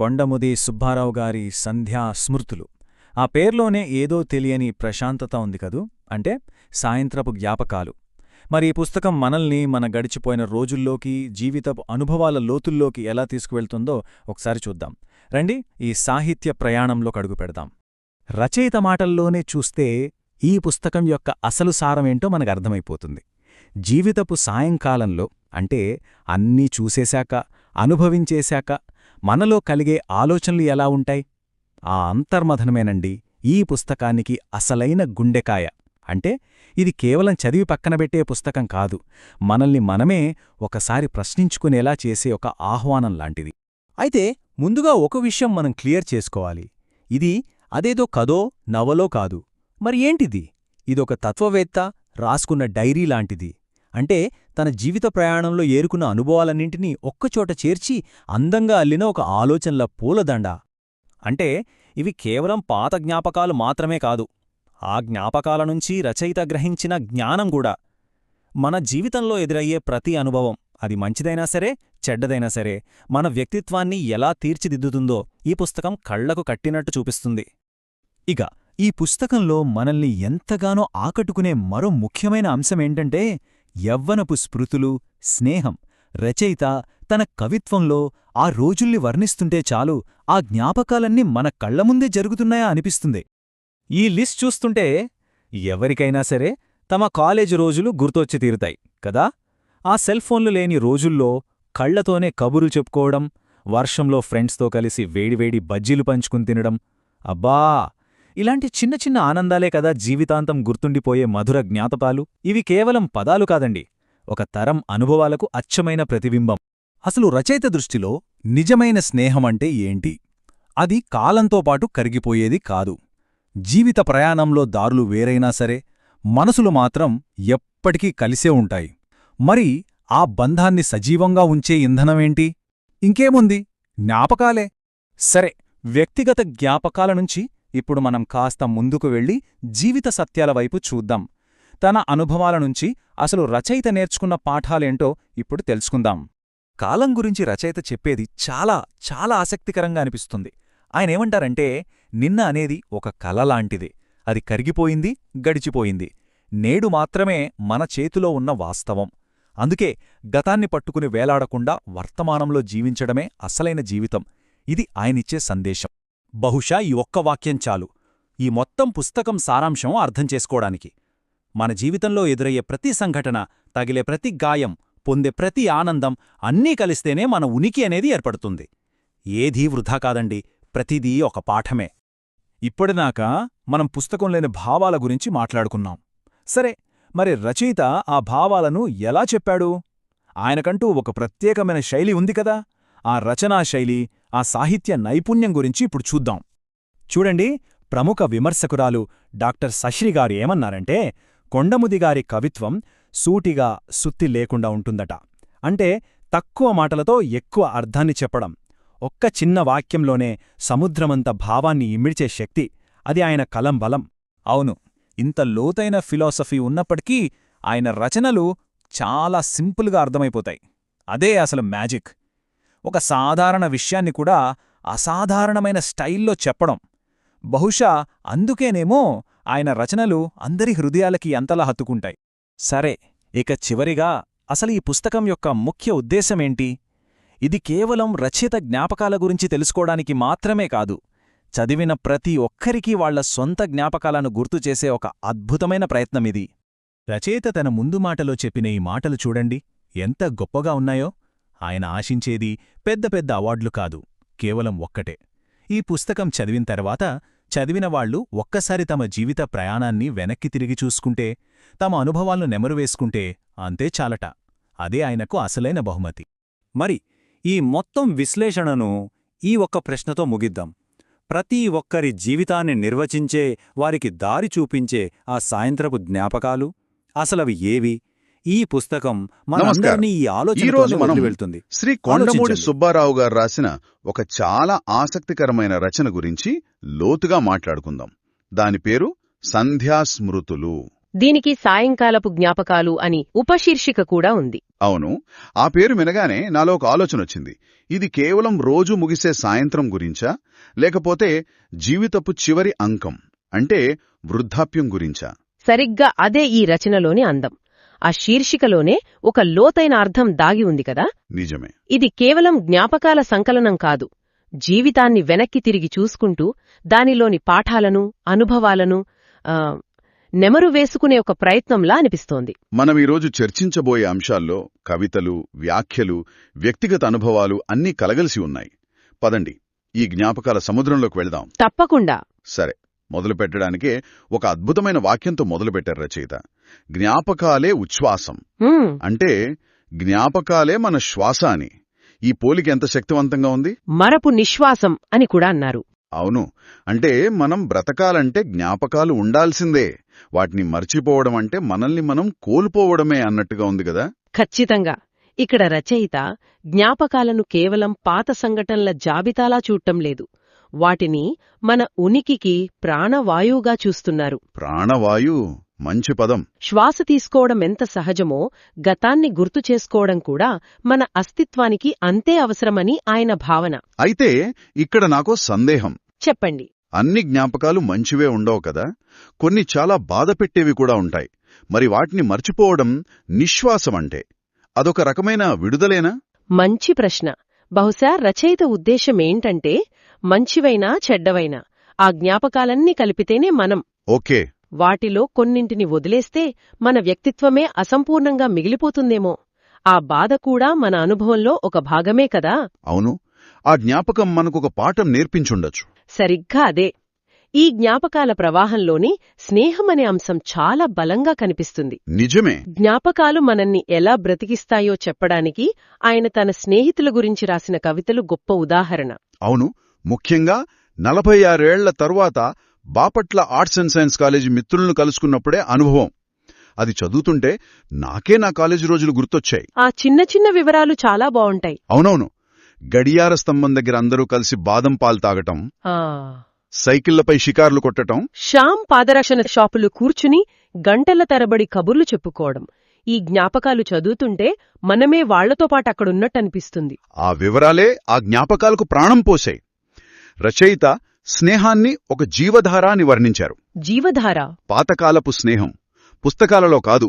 కొండముది సుబ్బారావు గారి సంధ్యా స్మృతులు. ఆ పేర్లోనే ఏదో తెలియని ప్రశాంతత ఉంది కదూ, అంటే సాయంత్రపు జ్ఞాపకాలు. మరి ఈ పుస్తకం మనల్ని మన గడిచిపోయిన రోజుల్లోకి, జీవితపు అనుభవాల లోతుల్లోకి ఎలా తీసుకువెళ్తుందో ఒకసారి చూద్దాం. రండి, ఈ సాహిత్య ప్రయాణంలోకి అడుగుపెడదాం. రచయిత మాటల్లోనే చూస్తే ఈ పుస్తకం యొక్క అసలు సారమేంటో మనకర్థమైపోతుంది. జీవితపు సాయంకాలంలో, అంటే అన్నీ చూసేశాక, అనుభవించేశాక మనలో కలిగే ఆలోచనలు ఎలా ఉంటాయి? ఆ అంతర్మథనమేనండి ఈ పుస్తకానికి అసలైన గుండెకాయ. అంటే ఇది కేవలం చదివి పక్కనబెట్టే పుస్తకం కాదు, మనల్ని మనమే ఒకసారి ప్రశ్నించుకునేలా చేసే ఒక ఆహ్వానం లాంటిది. అయితే ముందుగా ఒక విషయం మనం క్లియర్ చేసుకోవాలి. ఇది అదేదో కథో నవలో కాదు. మరి ఏంటిది? ఇదొక తత్వవేత్త రాసుకున్న డైరీ లాంటిది. అంటే తన జీవిత ప్రయాణంలో ఏరుకున్న అనుభవాలన్నింటినీ ఒక్కచోట చేర్చి అందంగా అల్లిన ఒక ఆలోచనల పూలదండ. అంటే ఇవి కేవలం పాత జ్ఞాపకాలు మాత్రమే కాదు, ఆ జ్ఞాపకాల నుంచి రచయిత గ్రహించిన జ్ఞానం కూడా. మన జీవితంలో ఎదురయ్యే ప్రతి అనుభవం, అది మంచిదైనా సరే చెడ్డదైనా సరే, మన వ్యక్తిత్వాన్ని ఎలా తీర్చిదిద్దుతుందో ఈ పుస్తకం కళ్లకు కట్టినట్టు చూపిస్తుంది. ఇక ఈ పుస్తకంలో మనల్ని ఎంతగానో ఆకట్టుకునే మరో ముఖ్యమైన అంశమేంటంటే యవ్వనపు స్మృతులు, స్నేహం. రచయిత తన కవిత్వంలో ఆ రోజుల్ని వర్ణిస్తుంటే చాలు, ఆ జ్ఞాపకాలన్నీ మన కళ్లముందే జరుగుతున్నాయా అనిపిస్తుంది. ఈ లిస్ట్ చూస్తుంటే ఎవరికైనా సరే తమ కాలేజీ రోజులు గుర్తొచ్చి తీరుతాయి కదా. ఆ సెల్ఫోన్లు లేని రోజుల్లో కళ్లతోనే కబుర్లు చెప్పుకోవడం, వర్షంలో ఫ్రెండ్స్తో కలిసి వేడివేడి బజ్జీలు పంచుకుని తినడం, అబ్బా, ఇలాంటి చిన్న చిన్న ఆనందాలే కదా జీవితాంతం గుర్తుండిపోయే మధుర జ్ఞాపకాలు. ఇవి కేవలం పదాలు కాదండి, ఒక తరం అనుభవాలకు అచ్చమైన ప్రతిబింబం. అసలు రచయిత దృష్టిలో నిజమైన స్నేహమంటే ఏంటి? అది కాలంతోపాటు కరిగిపోయేది కాదు. జీవిత ప్రయాణంలో దారులు వేరైనా సరే మనసులు మాత్రం ఎప్పటికీ కలిసే ఉంటాయి. మరి ఆ బంధాన్ని సజీవంగా ఉంచే ఇంధనమేంటి? ఇంకేముంది, జ్ఞాపకాలే. సరే, వ్యక్తిగత జ్ఞాపకాల నుంచి ఇప్పుడు మనం కాస్త ముందుకు వెళ్ళి జీవిత సత్యాల వైపు చూద్దాం. తన అనుభవాల నుంచి అసలు రచయిత నేర్చుకున్న పాఠాలేంటో ఇప్పుడు తెలుసుకుందాం. కాలం గురించి రచయిత చెప్పేది చాలా చాలా ఆసక్తికరంగా అనిపిస్తుంది. ఆయనేమంటారంటే, నిన్న అనేది ఒక కల లాంటిది. అది కరిగిపోయింది, గడిచిపోయింది. నేడు మాత్రమే మన చేతిలో ఉన్న వాస్తవం. అందుకే గతాన్ని పట్టుకుని వేలాడకుండా వర్తమానంలో జీవించడమే అసలైన జీవితం. ఇది ఆయనిచ్చే సందేశం. బహుశా ఈ ఒక్క వాక్యం చాలు ఈ మొత్తం పుస్తకం సారాంశం అర్థం చేసుకోవడానికి. మన జీవితంలో ఎదురయ్యే ప్రతి సంఘటన, తగిలే ప్రతి గాయం, పొందే ప్రతి ఆనందం అన్నీ కలిస్తేనే మన ఉనికి అనేది ఏర్పడుతుంది. ఏదీ వృధా కాదండి, ప్రతిదీ ఒక పాఠమే. ఇప్పటిదాకా మనం పుస్తకంలోని భావాల గురించి మాట్లాడుకున్నాం. సరే, మరి రచయిత ఆ భావాలను ఎలా చెప్పాడు? ఆయనకంటూ ఒక ప్రత్యేకమైన శైలి ఉంది కదా. ఆ రచనా శైలి, ఆ సాహిత్య నైపుణ్యం గురించి ఇప్పుడు చూద్దాం. చూడండి, ప్రముఖ విమర్శకురాలు డాక్టర్ సశ్రీగారు ఏమన్నారంటే, కొండముదిగారి కవిత్వం సూటిగా, సుత్తి లేకుండా ఉంటుందట. అంటే తక్కువ మాటలతో ఎక్కువ అర్థాన్ని చెప్పడం, ఒక్క చిన్న వాక్యంలోనే సముద్రమంత భావాన్ని ఇమిడ్చే శక్తి, అది ఆయన కలం బలం. అవును, ఇంత లోతైన ఫిలాసఫీ ఉన్నప్పటికీ ఆయన రచనలు చాలా సింపుల్గా అర్థమైపోతాయి. అదే అసలు మ్యాజిక్. ఒక సాధారణ విషయాన్ని కూడా అసాధారణమైన స్టైల్లో చెప్పడం. బహుశా అందుకేనేమో ఆయన రచనలు అందరి హృదయాలకి ఎంతలా హత్తుకుంటాయి. సరే, ఇక చివరిగా అసలు ఈ పుస్తకం యొక్క ముఖ్య ఉద్దేశమేంటి? ఇది కేవలం రచయిత జ్ఞాపకాల గురించి తెలుసుకోవడానికి మాత్రమే కాదు, చదివిన ప్రతి ఒక్కరికీ వాళ్ల సొంత జ్ఞాపకాలను గుర్తుచేసే ఒక అద్భుతమైన ప్రయత్నమిది. రచయిత తన ముందు మాటలో చెప్పిన ఈ మాటలు చూడండి, ఎంత గొప్పగా ఉన్నాయో. ఆయన ఆశించేది పెద్ద పెద్ద అవార్డులు కాదు, కేవలం ఒక్కటే. ఈ పుస్తకం చదివిన తర్వాత చదివినవాళ్లు ఒక్కసారి తమ జీవిత ప్రయాణాన్ని వెనక్కి తిరిగి చూసుకుంటే, తమ అనుభవాలను నెమరువేసుకుంటే అంతే చాలట. అదే ఆయనకు అసలైన బహుమతి. మరి ఈ మొత్తం విశ్లేషణను ఈ ఒక్క ప్రశ్నతో ముగిద్దాం. ప్రతి ఒక్కరి జీవితాన్ని నిర్వచించే, వారికి దారి చూపించే ఆ సాయంత్రపు జ్ఞాపకాలు అసలవి ఏవి? ఈ పుస్తకం మనందరినీ ఈ ఆలోచనతో వదిలివెళ్తుంది. శ్రీ కొండమూడి సుబ్బారావు గారు రాసిన ఒక చాలా ఆసక్తికరమైన రచన గురించి లోతుగా మాట్లాడుకుందాం. దాని పేరు సంధ్యా స్మృతులు. దీనికి సాయంకాలపు జ్ఞాపకాలు అని ఉపశీర్షిక కూడా ఉంది. అవును, ఆ పేరు వినగానే నాలో ఒక ఆలోచనొచ్చింది. ఇది కేవలం రోజు ముగిసే సాయంత్రం గురించా, లేకపోతే జీవితపు చివరి అంకం అంటే వృద్ధాప్యం గురించా? సరిగ్గా అదే ఈ రచనలోని అందం. ఆ శీర్షికలోనే ఒక లోతైన అర్థం దాగి ఉంది కదా. నిజమే. ఇది కేవలం జ్ఞాపకాల సంకలనం కాదు, జీవితాన్ని వెనక్కి తిరిగి చూసుకుంటూ దానిలోని పాఠాలను, అనుభవాలను నెమరు వేసుకునే ఒక ప్రయత్నంలా అనిపిస్తోంది. మనం ఈరోజు చర్చించబోయే అంశాల్లో కవితలు, వ్యాఖ్యలు, వ్యక్తిగత అనుభవాలు అన్నీ కలగలిసి ఉన్నాయి. పదండి, ఈ జ్ఞాపకాల సముద్రంలోకి వెళదాం. తప్పకుండా. సరే, మొదలు పెట్టడానికే ఒక అద్భుతమైన వాక్యంతో మొదలుపెట్టారు రచయిత. జ్ఞాపకాలే ఉచ్ఛ్వాసం. అంటే జ్ఞాపకాలే మన శ్వాస అని. ఈ పోలిక ఎంత శక్తివంతంగా ఉంది. మరపు నిశ్వాసం అని కూడా అన్నారు. అవును, అంటే మనం బ్రతకాలంటే జ్ఞాపకాలు ఉండాల్సిందే. వాటిని మర్చిపోవడం అంటే మనల్ని మనం కోల్పోవడమే అన్నట్టుగా ఉంది కదా. ఖచ్చితంగా. ఇక్కడ రచయిత జ్ఞాపకాలను కేవలం పాత సంఘటనల జాబితాలా చూడటం లేదు, వాటిని మన ఉనికికి ప్రాణవాయువుగా చూస్తున్నారు. ప్రాణవాయు మంచి పదం. శ్వాస తీసుకోవడం ఎంత సహజమో గతాన్ని గుర్తు చేసుకోవడం కూడా మన అస్తిత్వానికి అంతే అవసరమని ఆయన భావన. అయితే ఇక్కడ నాకో సందేహం. చెప్పండి. అన్ని జ్ఞాపకాలు మంచివే ఉండవు కదా, కొన్ని చాలా బాధపెట్టేవి కూడా ఉంటాయి. మరి వాటిని మర్చిపోవడం నిశ్వాసమంటే అదొక రకమైన విడుదలేనా? మంచి ప్రశ్న. బహుశా రచయిత ఉద్దేశమేంటంటే మంచివైనా చెడ్డవైనా ఆ జ్ఞాపకాలన్నీ కలిపితేనే మనం. ఓకే. వాటిలో కొన్నింటిని వదిలేస్తే మన వ్యక్తిత్వమే అసంపూర్ణంగా మిగిలిపోతుందేమో. ఆ బాధ కూడా మన అనుభవంలో ఒక భాగమే కదా. అవును, ఆ జ్ఞాపకం మనకొక పాఠం నేర్పించుండొచ్చు. సరిగ్గా అదే. ఈ జ్ఞాపకాల ప్రవాహంలోని స్నేహమనే అంశం చాలా బలంగా కనిపిస్తుంది. నిజమే. జ్ఞాపకాలు మనల్ని ఎలా బ్రతికిస్తాయో చెప్పడానికి ఆయన తన స్నేహితుల గురించి రాసిన కవితలు గొప్ప ఉదాహరణ. అవును, ముఖ్యంగా 46 ఏళ్ల తరువాత Bapatla arts and science college మిత్రులను కలుసుకున్నప్పుడే అనుభవం. అది చదువుతుంటే నాకే నా కాలేజీ రోజులు గుర్తొచ్చాయి. ఆ చిన్న చిన్న వివరాలు చాలా బావుంటాయి. అవునవును, గడియార స్తంభం దగ్గర అందరూ కలిసి బాదం పాలు తాగటం, సైకిళ్లపై షికార్లు కొట్టటం, శ్యామ్ పాదరక్షణ షాపులు కూర్చుని గంటల తరబడి కబుర్లు చెప్పుకోవడం. ఈ జ్ఞాపకాలు చదువుతుంటే మనమే వాళ్లతో పాటు అక్కడున్నట్టనిపిస్తుంది. ఆ వివరాలే ఆ జ్ఞాపకాలకు ప్రాణం పోసాయి. రచయిత స్నేహాన్ని ఒక జీవధార అని వర్ణించారు. జీవధార. పాతకాలపు స్నేహం పుస్తకాలలో కాదు,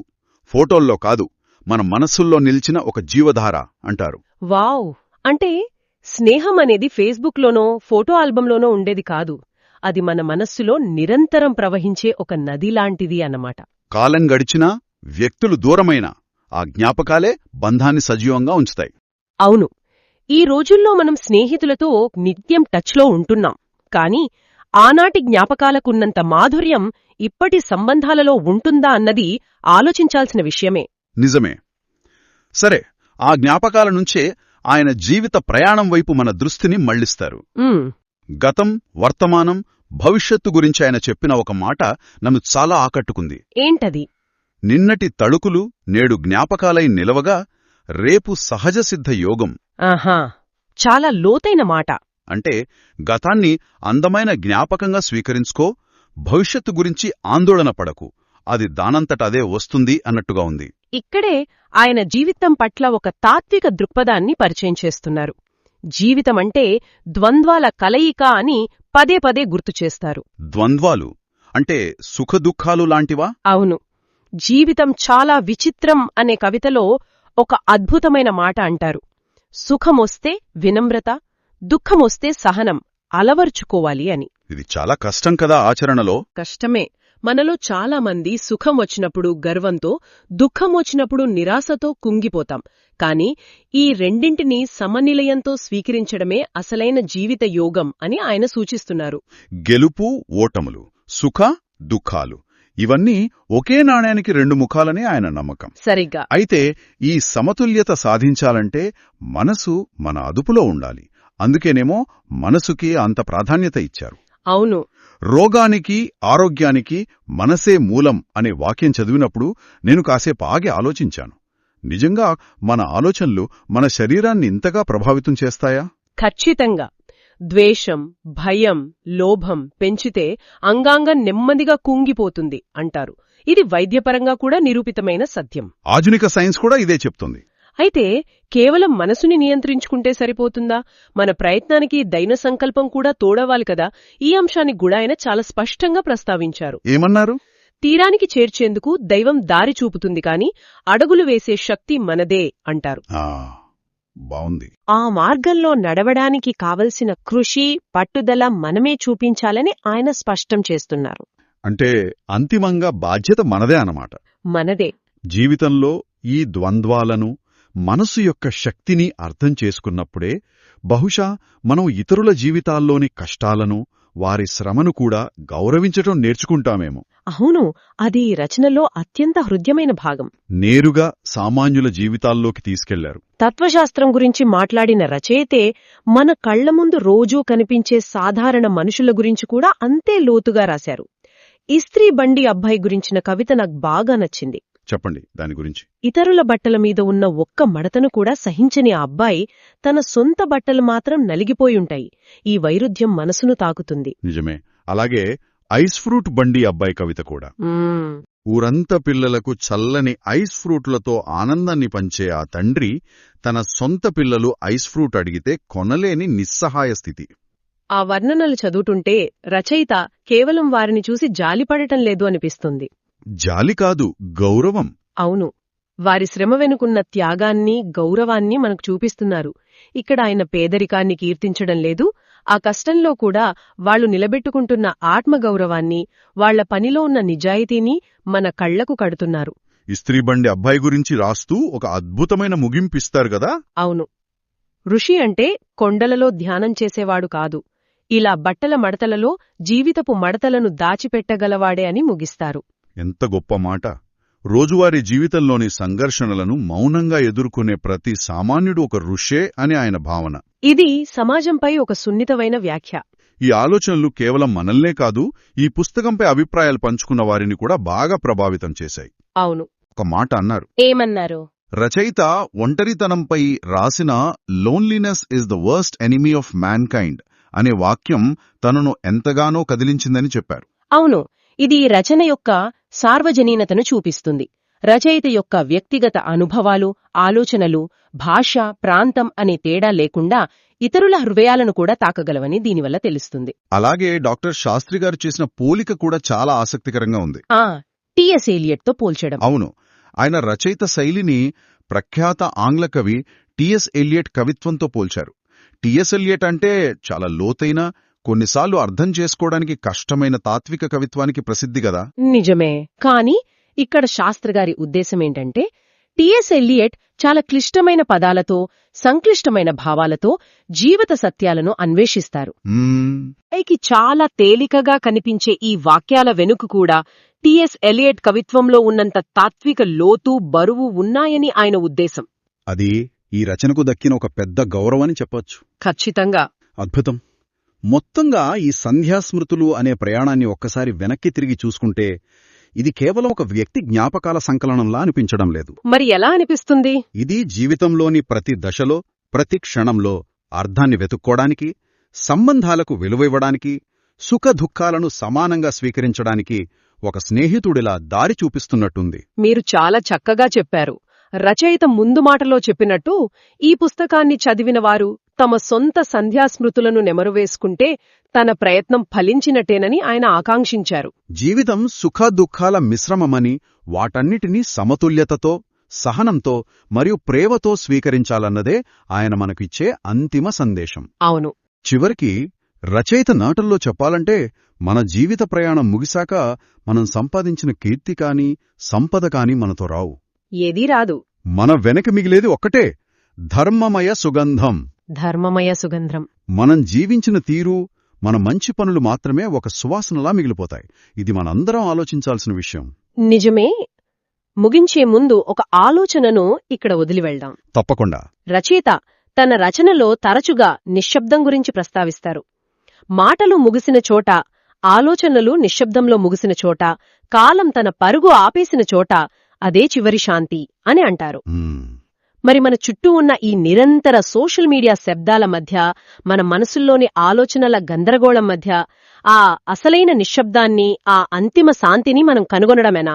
ఫోటోల్లో కాదు, మన మనస్సుల్లో నిలిచిన ఒక జీవధార అంటారు. వావ్! అంటే స్నేహం అనేది ఫేస్బుక్లోనో ఫోటో ఆల్బంలోనో ఉండేది కాదు, అది మన మనస్సులో నిరంతరం ప్రవహించే ఒక నదిలాంటిది అన్నమాట. కాలం గడిచినా, వ్యక్తులు దూరమైనా ఆ జ్ఞాపకాలే బంధాన్ని సజీవంగా ఉంచుతాయి. అవును, ఈ రోజుల్లో మనం స్నేహితులతో నిత్యం టచ్లో ఉంటున్నాం, కాని ఆనాటి జ్ఞాపకాలకున్నంత మాధుర్యం ఇప్పటి సంబంధాలలో ఉంటుందా అన్నది ఆలోచించాల్సిన విషయమే. నిజమే. సరే, ఆ జ్ఞాపకాల నుంచే ఆయన జీవిత ప్రయాణం వైపు మన దృష్టిని మళ్లిస్తారు. గతం, వర్తమానం, భవిష్యత్తు గురించి ఆయన చెప్పిన ఒక మాట నన్ను చాలా ఆకట్టుకుంది. ఏంటది? నిన్నటి తళుకులు నేడు జ్ఞాపకాలై నిలవగా రేపు సహజసిద్ధ యోగం. ఆహా, చాలా లోతైన మాట. అంటే గతాన్ని అందమైన జ్ఞాపకంగా స్వీకరించుకో, భవిష్యత్తు గురించి ఆందోళన పడకు, అది దానంతట అదే వస్తుంది అన్నట్టుగా ఉంది. ఇక్కడే ఆయన జీవితం పట్ల ఒక తాత్విక దృక్పథాన్ని పరిచయం చేస్తున్నారు. జీవితమంటే ద్వంద్వాల కలయిక అని పదే పదే గుర్తుచేస్తారు. ద్వంద్వాలు అంటే సుఖదుఖాలు లాంటివా? అవును. జీవితం చాలా విచిత్రం అనే కవితలో ఒక అద్భుతమైన మాట అంటారు. సుఖమొస్తే వినమ్రత, దుఃఖమొస్తే సహనం అలవర్చుకోవాలి అని. ఇది చాలా కష్టం కదా ఆచరణలో. కష్టమే. మనలో చాలామంది సుఖం వచ్చినప్పుడు గర్వంతో, దుఃఖం వచ్చినప్పుడు నిరాశతో కుంగిపోతాం. కాని ఈ రెండింటినీ సమనిలయంతో స్వీకరించడమే అసలైన జీవిత యోగం అని ఆయన సూచిస్తున్నారు. గెలుపు, ఓటములు, సుఖ, దుఃఖాలు ఇవన్నీ ఒకే నాణ్యానికి రెండు ముఖాలని ఆయన నమ్మకం. సరిగ్గా. అయితే ఈ సమతుల్యత సాధించాలంటే మనసు మన అదుపులో ఉండాలి. అందుకేనేమో మనసుకి అంత ప్రాధాన్యత ఇచ్చారు. అవును. రోగానికి, ఆరోగ్యానికి మనసే మూలం అనే వాక్యం చదివినప్పుడు నేను కాసేపు ఆగి ఆలోచించాను. నిజంగా మన ఆలోచనలు మన శరీరాన్ని ఇంతగా ప్రభావితం చేస్తాయా? ఖచ్చితంగా. ద్వేషం, భయం, లోభం పెంచితే అంగాంగం నెమ్మదిగా కుంగిపోతుంది అంటారు. ఇది వైద్యపరంగా కూడా నిరూపితమైన సత్యం. ఆధునిక సైన్స్ కూడా ఇదే చెప్తుంది. అయితే కేవలం మనసుని నియంత్రించుకుంటే సరిపోతుందా? మన ప్రయత్నానికి దైన సంకల్పం కూడా తోడవాలి కదా. ఈ అంశాన్ని కూడా ఆయన చాలా స్పష్టంగా ప్రస్తావించారు. ఏమన్నారు? తీరానికి చేర్చేందుకు దైవం దారి చూపుతుంది కాని అడుగులు వేసే శక్తి మనదే అంటారు. బావుంది. ఆ మార్గంలో నడవడానికి కావలసిన కృషి, పట్టుదల మనమే చూపించాలని ఆయన స్పష్టం చేస్తున్నారు. అంటే అంతిమంగా బాధ్యత మనదే అన్నమాట. మనదే. జీవితంలో ఈ ద్వంద్వాలను, మనసు యొక్క శక్తిని అర్థం చేసుకున్నప్పుడే బహుశా మనం ఇతరుల జీవితాల్లోని కష్టాలను, వారి శ్రమను కూడా గౌరవించటం నేర్చుకుంటామేమో. అవును, అది రచనలో అత్యంత హృద్యమైన భాగం. నేరుగా సామాన్యుల జీవితాల్లోకి తీసుకెళ్లారు. తత్వశాస్త్రం గురించి మాట్లాడిన రచయితే మన కళ్ల ముందు రోజూ కనిపించే సాధారణ మనుషుల గురించి కూడా అంతే లోతుగా రాశారు. ఇస్త్రీ బండి అబ్బాయి గురించిన కవిత నాకు బాగా నచ్చింది. చెప్పండి దాని గురించి. ఇతరుల బట్టల మీద ఉన్న ఒక్క మడతను కూడా సహించని ఆ అబ్బాయి తన సొంత బట్టలు మాత్రం నలిగిపోయుంటాయి. ఈ వైరుధ్యం మనసును తాకుతుంది. నిజమే. అలాగే ఐస్ ఫ్రూట్ బండి అబ్బాయి కవిత కూడా. ఊరంతా పిల్లలకు చల్లని ఐస్ ఫ్రూట్లతో ఆనందాన్ని పంచే ఆ తండ్రి తన సొంత పిల్లలు ఐస్ ఫ్రూట్ అడిగితే కొనలేని నిస్సహాయ స్థితి. ఆ వర్ణనలు చదువుతుంటే రచయిత కేవలం వారిని చూసి జాలిపడటం లేదు అనిపిస్తుంది. జాలి కాదు, గౌరవం. అవును, వారి శ్రమ వెనుకున్న త్యాగాన్ని, గౌరవాన్ని మనకు చూపిస్తున్నారు. ఇక్కడ ఆయన పేదరికాన్ని కీర్తించడం లేదు, ఆ కష్టంలో కూడా వాళ్లు నిలబెట్టుకుంటున్న ఆత్మగౌరవాన్ని, వాళ్ల పనిలో ఉన్న నిజాయితీని మన కళ్లకు కడుతున్నారు. ఇస్త్రీ బండి అబ్బాయి గురించి రాస్తూ ఒక అద్భుతమైన ముగింపిస్తారు గదా. అవును, ఋషి అంటే కొండలలో ధ్యానం చేసేవాడు కాదు, ఇలా బట్టల మడతలలో జీవితపు మడతలను దాచిపెట్టగలవాడే అని ముగిస్తారు. ఎంత గొప్ప మాట. రోజువారీ జీవితంలోని సంఘర్షణలను మౌనంగా ఎదుర్కొనే ప్రతి సామాన్యుడు ఒక ఋషే అని ఆయన భావన. ఇది సమాజంపై ఒక సున్నితమైన వ్యాఖ్య. ఈ ఆలోచనలు కేవలం మనల్నే కాదు, ఈ పుస్తకంపై అభిప్రాయాలు పంచుకున్న వారిని కూడా బాగా ప్రభావితం చేశాయి. అవును. ఒక మాట అన్నారు. ఏమన్నారు? రచయిత ఒంటరితనంపై రాసిన loneliness is the worst enemy of mankind అనే వాక్యం తనను ఎంతగానో కదిలించిందని చెప్పారు. అవును, ఇది రచన యొక్క సార్వజనీనతను చూపిస్తుంది. రచయిత యొక్క వ్యక్తిగత అనుభవాలు, ఆలోచనలు భాష, ప్రాంతం అనే తేడా లేకుండా ఇతరుల హృదయాలను కూడా తాకగలవని దీనివల్ల తెలుస్తుంది. అలాగే డాక్టర్ శాస్త్రి గారు చేసిన పోలిక కూడా చాలా ఆసక్తికరంగా ఉంది. టిఎస్ ఎలియట్తో పోల్చడం. అవును, ఆయన రచయిత శైలిని ప్రఖ్యాత ఆంగ్ల కవి టిఎస్ ఎలియట్ కవిత్వంతో పోల్చారు. టిఎస్ ఎలియట్ అంటే చాలా లోతైన, కొన్నిసార్లు అర్థం చేసుకోవడానికి కష్టమైన తాత్విక కవిత్వానికి ప్రసిద్ధి గదా. నిజమే. కాని ఇక్కడ శాస్త్రగారి ఉద్దేశమేంటంటే టిఎస్ ఎలియట్ చాలా క్లిష్టమైన పదాలతో, సంక్లిష్టమైన భావాలతో జీవిత సత్యాలను అన్వేషిస్తారు. పైకి చాలా తేలికగా కనిపించే ఈ వాక్యాల వెనుక కూడా టిఎస్ ఎలియట్ కవిత్వంలో ఉన్నంత తాత్విక లోతు, బరువు ఉన్నాయని ఆయన ఉద్దేశం. అది ఈ రచనకు దక్కిన ఒక పెద్ద గౌరవమని చెప్పొచ్చు. ఖచ్చితంగా. అద్భుతం. మొత్తంగా ఈ సంధ్యాస్మృతులు అనే ప్రయాణాన్ని ఒక్కసారి వెనక్కి తిరిగి చూసుకుంటే ఇది కేవలం ఒక వ్యక్తి జ్ఞాపకాల సంకలనంలా అనిపించడం లేదు. మరి ఎలా అనిపిస్తుంది? ఇది జీవితంలోని ప్రతి దశలో, ప్రతి క్షణంలో అర్థాన్ని వెతుక్కోడానికి, సంబంధాలకు విలువివ్వడానికి, సుఖదుఖాలను సమానంగా స్వీకరించడానికి ఒక స్నేహితుడిలా దారి చూపిస్తున్నట్టుంది. మీరు చాలా చక్కగా చెప్పారు. రచయిత ముందు మాటలో చెప్పినట్టు ఈ పుస్తకాన్ని చదివినవారు తమ సొంత సంధ్యాస్మృతులను నెమరువేసుకుంటే తన ప్రయత్నం ఫలించినట్టేనని ఆయన ఆకాంక్షించారు. జీవితం సుఖదుఖాల మిశ్రమమని, వాటన్నిటినీ సమతుల్యతతో, సహనంతో మరియు ప్రేమతో స్వీకరించాలన్నదే ఆయన మనకిచ్చే అంతిమ సందేశం. అవును. చివరికి రచయిత నాటల్లో చెప్పాలంటే మన జీవిత ప్రయాణం ముగిశాక మనం సంపాదించిన కీర్తి కాని, సంపద కాని మనతో రావు. ఏదీ రాదు. మన వెనక మిగిలేది ఒక్కటే, ధర్మమయ సుగంధం. ధర్మమయ సుగంధం. మనం జీవించిన తీరు, మన మంచి పనులు మాత్రమే ఒక సువాసనలా మిగిలిపోతాయి. ఇది మనందరం ఆలోచించాల్సిన విషయం. నిజమే. ముగించే ముందు ఒక ఆలోచనను ఇక్కడ వదిలివెళ్దాం. తప్పకుండా. రచయిత తన రచనలో తరచుగా నిశ్శబ్దం గురించి ప్రస్తావిస్తారు. మాటలు ముగిసిన చోట, ఆలోచనలు నిశ్శబ్దంలో ముగిసిన చోట, కాలం తన పరుగు ఆపేసిన చోట అదే చివరి శాంతి అని అంటారు. మరి మన చుట్టూ ఉన్న ఈ నిరంతర సోషల్ మీడియా శబ్దాల మధ్య, మన మనసుల్లోని ఆలోచనల గందరగోళం మధ్య ఆ అసలైన నిశ్శబ్దాన్ని, ఆ అంతిమ శాంతిని మనం కనుగొనడమేనా?